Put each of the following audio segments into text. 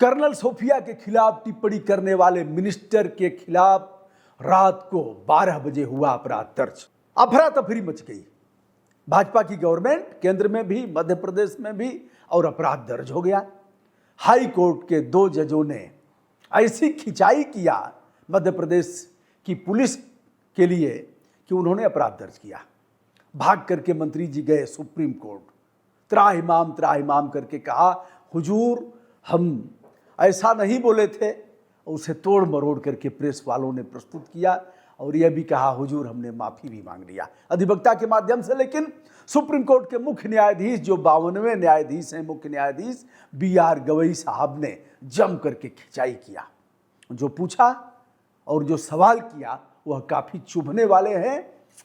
Colonel Sophia के खिलाफ टिप्पणी करने वाले मिनिस्टर के खिलाफ रात को 12 बजे हुआ अपराध दर्ज। अफरा तफरी मच गई। भाजपा की गवर्नमेंट केंद्र में भी, मध्य प्रदेश में भी, और अपराध दर्ज हो गया। हाई कोर्ट के 2 जजों ने ऐसी खिंचाई किया मध्य प्रदेश की पुलिस के लिए कि उन्होंने अपराध दर्ज किया। भाग करके मंत्री जी गए सुप्रीम कोर्ट, त्राहिमाम करके कहा, हुजूर हम ऐसा नहीं बोले थे। उसे तोड़ मरोड़ करके प्रेस वालों ने प्रस्तुत किया और यह भी कहा, हुजूर हमने माफी भी मांग लिया अधिवक्ता के माध्यम से। लेकिन सुप्रीम कोर्ट के मुख्य न्यायाधीश, जो 52वें न्यायाधीश हैं, मुख्य न्यायाधीश BR गवई साहब ने जम करके खिंचाई किया। जो पूछा और जो सवाल किया वह काफी चुभने वाले हैं।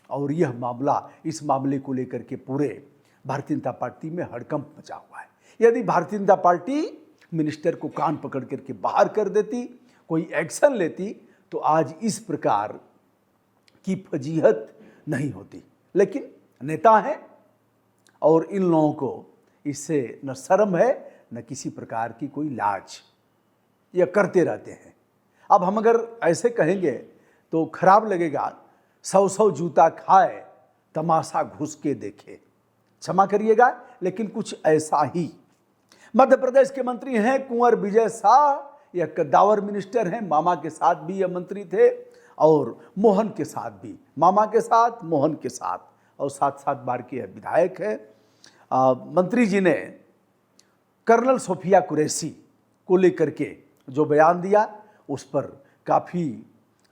और यह मामला, इस मामले को लेकर के पूरे भारतीय जनता पार्टी में हड़कंप मचा हुआ है। यदि भारतीय जनता पार्टी मिनिस्टर को कान पकड़ करके बाहर कर देती, कोई एक्शन लेती, तो आज इस प्रकार की फजीहत नहीं होती। लेकिन नेता हैं और इन लोगों को इससे न शर्म है न किसी प्रकार की कोई लाज, यह करते रहते हैं। अब हम अगर ऐसे कहेंगे तो खराब लगेगा, 100 जूता खाए तमाशा घुस के देखे, क्षमा करिएगा लेकिन कुछ ऐसा ही। मध्य प्रदेश के मंत्री हैं कुंवर विजय शाह, यह कद्दावर मिनिस्टर हैं। मामा के साथ भी यह मंत्री थे और मोहन के साथ भी, मामा के साथ, मोहन के साथ, और 7 बार के विधायक हैं। मंत्री जी ने कर्नल सोफिया कुरैशी को लेकर के जो बयान दिया, उस पर काफ़ी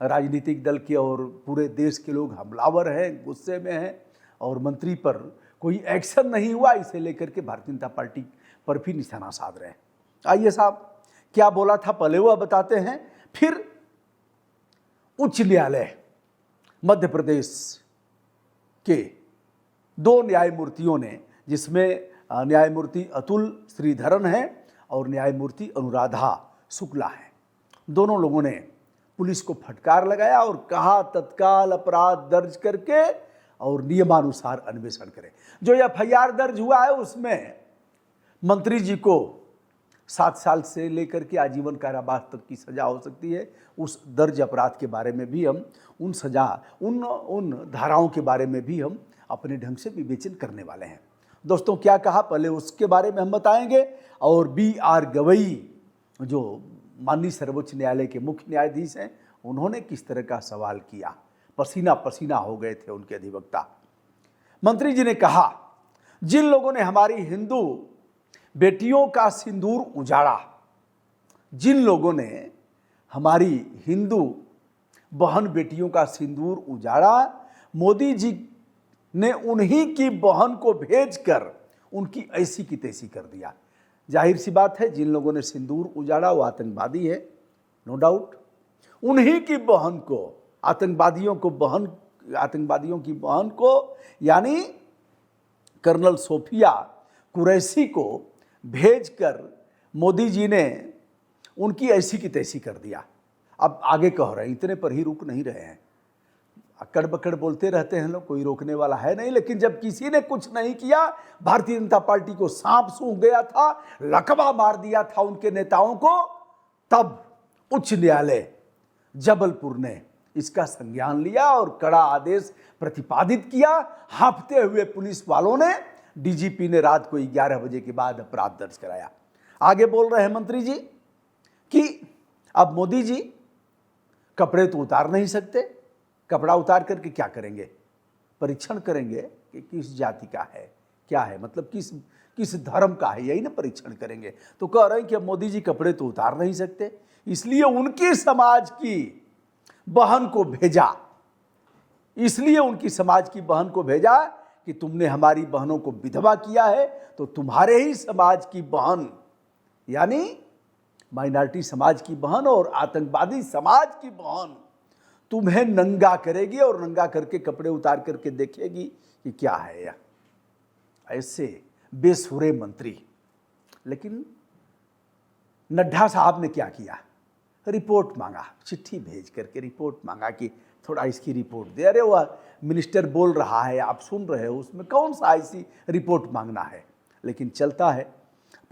राजनीतिक दल के और पूरे देश के लोग हमलावर हैं, गुस्से में हैं, और मंत्री पर कोई एक्शन नहीं हुआ। इसे लेकर के भारतीय जनता पार्टी पर भी निशाना साध रहे हैं। आइए साहब, क्या बोला था पहले वह बताते हैं, फिर उच्च न्यायालय मध्य प्रदेश के 2 न्यायमूर्तियों ने, जिसमें न्यायमूर्ति अतुल श्रीधरन हैं और न्यायमूर्ति अनुराधा शुक्ला हैं, दोनों लोगों ने पुलिस को फटकार लगाया और कहा तत्काल अपराध दर्ज करके और नियमानुसार अन्वेषण करें। जो FIR दर्ज हुआ है उसमें मंत्री जी को 7 साल से लेकर के आजीवन कारावास तक की सजा हो सकती है। उस दर्ज अपराध के बारे में भी हम उन धाराओं के बारे में भी हम अपने ढंग से विवेचन करने वाले हैं। दोस्तों, क्या कहा पहले उसके बारे में हम बताएंगे। और BR गवई, जो माननीय सर्वोच्च न्यायालय के मुख्य न्यायाधीश हैं, उन्होंने किस तरह का सवाल किया, पसीना पसीना हो गए थे उनके अधिवक्ता। मंत्री जी ने कहा, जिन लोगों ने हमारी हिंदू बेटियों का सिंदूर उजाड़ा, जिन लोगों ने हमारी हिंदू बहन बेटियों का सिंदूर उजाड़ा, मोदी जी ने उन्हीं की बहन को भेजकर उनकी ऐसी की तैसी कर दिया। जाहिर सी बात है, जिन लोगों ने सिंदूर उजाड़ा वो आतंकवादी है, नो डाउट। उन्हीं की बहन को, आतंकवादियों की बहन को, यानी कर्नल सोफिया कुरैशी को भेजकर मोदी जी ने उनकी ऐसी की तैसी कर दिया। अब आगे कह रहे हैं, इतने पर ही रुक नहीं रहे हैं, अक्कड़ बक्कड़ बोलते रहते हैं लोग, कोई रोकने वाला है नहीं। लेकिन जब किसी ने कुछ नहीं किया, भारतीय जनता पार्टी को सांप सूंघ गया था, लकवा मार दिया था उनके नेताओं को, तब उच्च न्यायालय जबलपुर ने इसका संज्ञान लिया और कड़ा आदेश प्रतिपादित किया। हांफते हुए पुलिस वालों ने, DGP ने रात को 11 बजे के बाद अपराध दर्ज कराया। आगे बोल रहे हैं मंत्री जी कि अब मोदी जी कपड़े तो उतार नहीं सकते, कपड़ा उतार करके क्या करेंगे, परीक्षण करेंगे कि किस जाति का है, क्या है, मतलब किस धर्म का है, यही ना परीक्षण करेंगे। तो कह रहे हैं कि अब मोदी जी कपड़े तो उतार नहीं सकते, इसलिए उनकी समाज की बहन को भेजा, कि तुमने हमारी बहनों को विधवा किया है, तो तुम्हारे ही समाज की बहन, यानी माइनॉरिटी समाज की बहन और आतंकवादी समाज की बहन तुम्हें नंगा करेगी और नंगा करके कपड़े उतार करके देखेगी कि क्या है यह। ऐसे बेसुरे मंत्री। लेकिन नड्डा साहब ने क्या किया, रिपोर्ट मांगा, चिट्ठी भेज करके रिपोर्ट मांगा कि थोड़ा इसकी रिपोर्ट दे। अरे वह मिनिस्टर बोल रहा है, आप सुन रहे हो, उसमें कौन सा ऐसी रिपोर्ट मांगना है। लेकिन चलता है।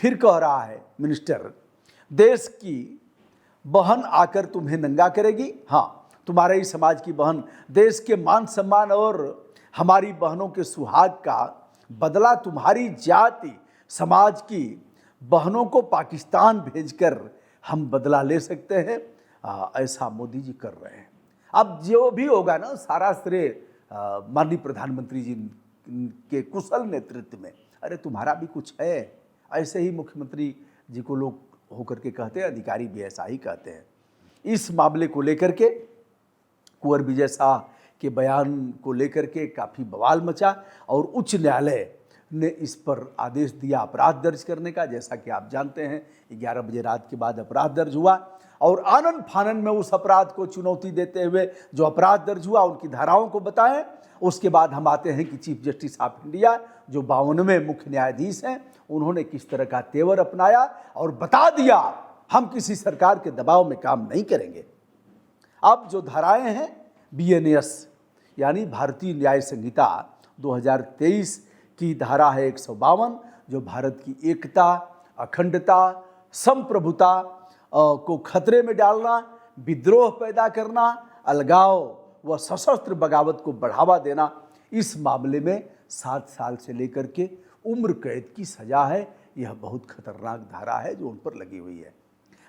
फिर कह रहा है मिनिस्टर, देश की बहन आकर तुम्हें नंगा करेगी। हाँ, तुम्हारे ही समाज की बहन देश के मान सम्मान और हमारी बहनों के सुहाग का बदला तुम्हारी जाति समाज की बहनों को पाकिस्तान भेजकर हम बदला ले सकते हैं। ऐसा मोदी जी कर रहे हैं। अब जो भी होगा ना, सारा श्रेय माननीय प्रधानमंत्री जी के कुशल नेतृत्व में। अरे तुम्हारा भी कुछ है। ऐसे ही मुख्यमंत्री जी को लोग होकर के कहते हैं, अधिकारी भी ऐसा ही कहते हैं। इस मामले को लेकर के कुंवर विजय शाह के बयान को लेकर के काफ़ी बवाल मचा और उच्च न्यायालय ने इस पर आदेश दिया अपराध दर्ज करने का। जैसा कि आप जानते हैं 11 बजे रात के बाद अपराध दर्ज हुआ और आनन फानन में उस अपराध को चुनौती देते हुए जो अपराध दर्ज हुआ उनकी धाराओं को बताएं। उसके बाद हम आते हैं कि चीफ जस्टिस ऑफ इंडिया जो 52वें मुख्य न्यायाधीश हैं, उन्होंने किस तरह का तेवर अपनाया और बता दिया हम किसी सरकार के दबाव में काम नहीं करेंगे। अब जो धाराएं हैं BNS यानी भारतीय न्याय संहिता 2023 की धारा है 152, जो भारत की एकता, अखंडता, संप्रभुता को खतरे में डालना, विद्रोह पैदा करना, अलगाव व सशस्त्र बगावत को बढ़ावा देना, इस मामले में 7 साल से लेकर के उम्र कैद की सजा है। यह बहुत खतरनाक धारा है जो उन पर लगी हुई है।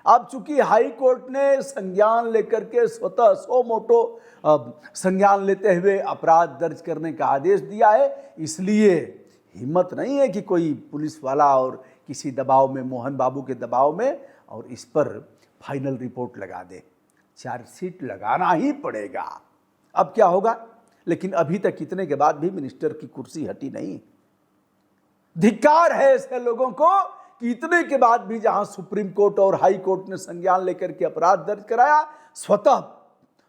अब चूंकि हाई कोर्ट ने संज्ञान लेकर के स्वतः सो मोटो संज्ञान लेते हुए अपराध दर्ज करने का आदेश दिया है, इसलिए हिम्मत नहीं है कि कोई पुलिस वाला और किसी दबाव में, मोहन बाबू के दबाव में, और इस पर फाइनल रिपोर्ट लगा दे। चार्जशीट लगाना ही पड़ेगा। अब क्या होगा? लेकिन अभी तक इतने के बाद भी मिनिस्टर की कुर्सी हटी नहीं। धिक्कार है ऐसे लोगों को कि इतने के बाद भी जहां सुप्रीम कोर्ट और हाई कोर्ट ने संज्ञान लेकर के अपराध दर्ज कराया,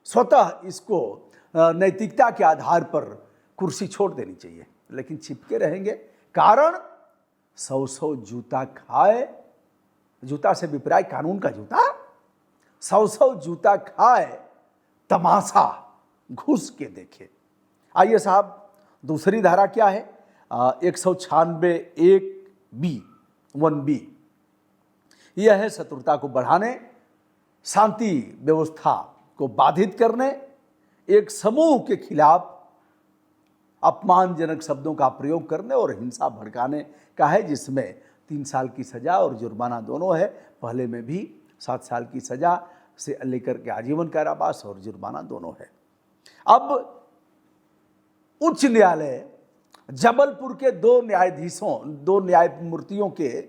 स्वतः इसको नैतिकता के आधार पर कुर्सी छोड़ देनी चाहिए। लेकिन चिपके रहेंगे, कारण 100 जूता खाए, जूता से विपरीत कानून का जूता, 100 जूता खाए, तमाशा घुस के देखे। आइए साहब, दूसरी धारा क्या है? 196(1)(b)(1)(b) यह है शत्रुता को बढ़ाने, शांति व्यवस्था को बाधित करने, एक समूह के खिलाफ अपमानजनक शब्दों का प्रयोग करने और हिंसा भड़काने का है, जिसमें 3 साल की सजा और जुर्माना दोनों है। पहले में भी 7 साल की सजा से लेकर के आजीवन कारावास और जुर्माना दोनों है। अब उच्च न्यायालय जबलपुर के 2 न्यायमूर्तियों के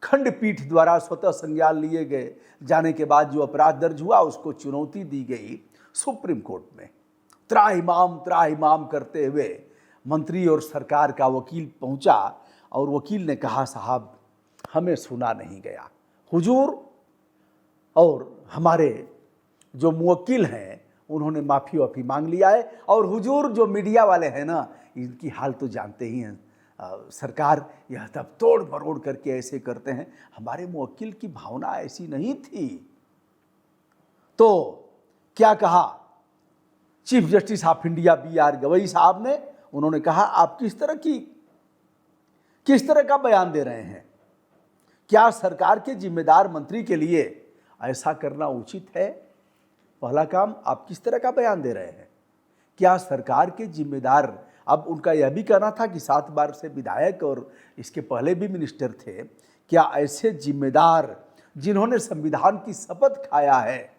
खंडपीठ द्वारा स्वतः संज्ञान लिए गए जाने के बाद जो अपराध दर्ज हुआ उसको चुनौती दी गई सुप्रीम कोर्ट में। त्राहिमाम करते हुए मंत्री और सरकार का वकील पहुंचा और वकील ने कहा, साहब हमें सुना नहीं गया, हुजूर और हमारे जो मुवक्किल हैं उन्होंने माफ़ी मांग लिया है, और हुजूर जो मीडिया वाले हैं ना, इनकी हाल तो जानते ही हैं। सरकार यह तब तोड़ मरोड़ करके ऐसे करते हैं, हमारे मुवक्किल की भावना ऐसी नहीं थी। तो क्या कहा chief justice of India BR Gavai साहब ने? उन्होंने कहा, आप किस तरह का बयान दे रहे हैं? क्या सरकार के जिम्मेदार मंत्री के लिए ऐसा करना उचित है? पहला काम, आप किस तरह का बयान दे रहे हैं? क्या सरकार के जिम्मेदार, अब उनका यह भी कहना था कि 7 बार से विधायक और इसके पहले भी मिनिस्टर थे, क्या ऐसे जिम्मेदार जिन्होंने संविधान की शपथ खाया है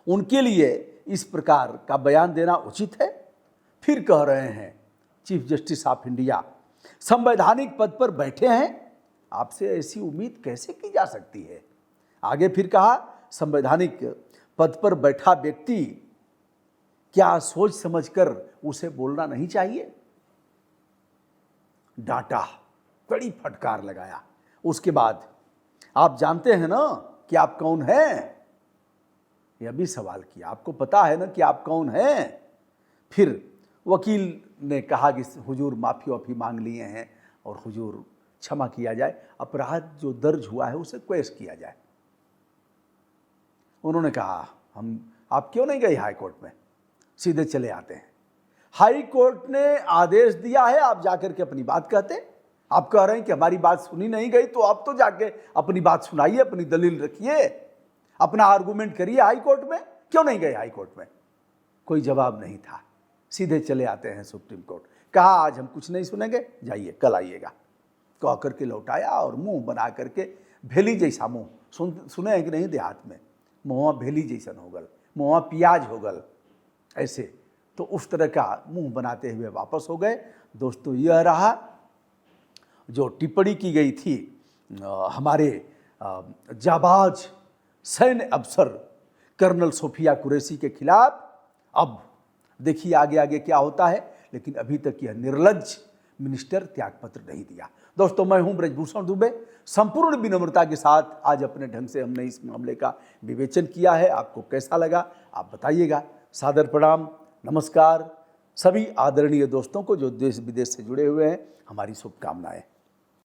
उनके लिए इस प्रकार का बयान देना उचित है? फिर कह रहे हैं चीफ जस्टिस ऑफ इंडिया संवैधानिक पद पर बैठे हैं, आपसे ऐसी उम्मीद कैसे की जा सकती है? आगे फिर कहा, संवैधानिक पद पर बैठा व्यक्ति क्या सोच समझकर उसे बोलना नहीं चाहिए? डांटा, कड़ी फटकार लगाया। उसके बाद आप जानते हैं ना कि आप कौन हैं? यह भी सवाल किया, आपको पता है ना कि आप कौन हैं? फिर वकील ने कहा कि हुजूर माफ़ी मांग लिए हैं और हुजूर क्षमा किया जाए, अपराध जो दर्ज हुआ है उसे क्वेश किया जाए। उन्होंने कहा, आप क्यों नहीं गए हाई कोर्ट में? सीधे चले आते हैं। हाई कोर्ट ने आदेश दिया है, आप जाकर के अपनी बात कहते। आप कह रहे हैं कि हमारी बात सुनी नहीं गई, तो आप तो जाके अपनी बात सुनाइए, अपनी दलील रखिए, अपना आर्गूमेंट करिए हाई कोर्ट में। क्यों नहीं गए हाई कोर्ट में? कोई जवाब नहीं था, सीधे चले आते हैं सुप्रीम कोर्ट। कहा आज हम कुछ नहीं सुनेंगे, जाइए कल आइएगा, कह करके लौटाया और मुंह बना करके भेली जैसा मुंह, सुने हैं कि नहीं देहात में, मुँह भेली जैसन हो गल, मुँह प्याज हो गल, ऐसे। तो उस तरह का मुंह बनाते हुए वापस हो गए। दोस्तों, यह रहा जो टिप्पणी की गई थी हमारे जाबाज सैन्य अफसर कर्नल सोफिया कुरैशी के खिलाफ। अब देखिए आगे आगे क्या होता है, लेकिन अभी तक यह निर्लज्ज मिनिस्टर त्यागपत्र नहीं दिया। दोस्तों, मैं हूं ब्रजभूषण दुबे। संपूर्ण विनम्रता के साथ आज अपने ढंग से हमने इस मामले का विवेचन किया है। आपको कैसा लगा आप बताइएगा। सादर प्रणाम, नमस्कार। सभी आदरणीय दोस्तों को जो देश विदेश से जुड़े हुए हैं, हमारी शुभकामनाएं।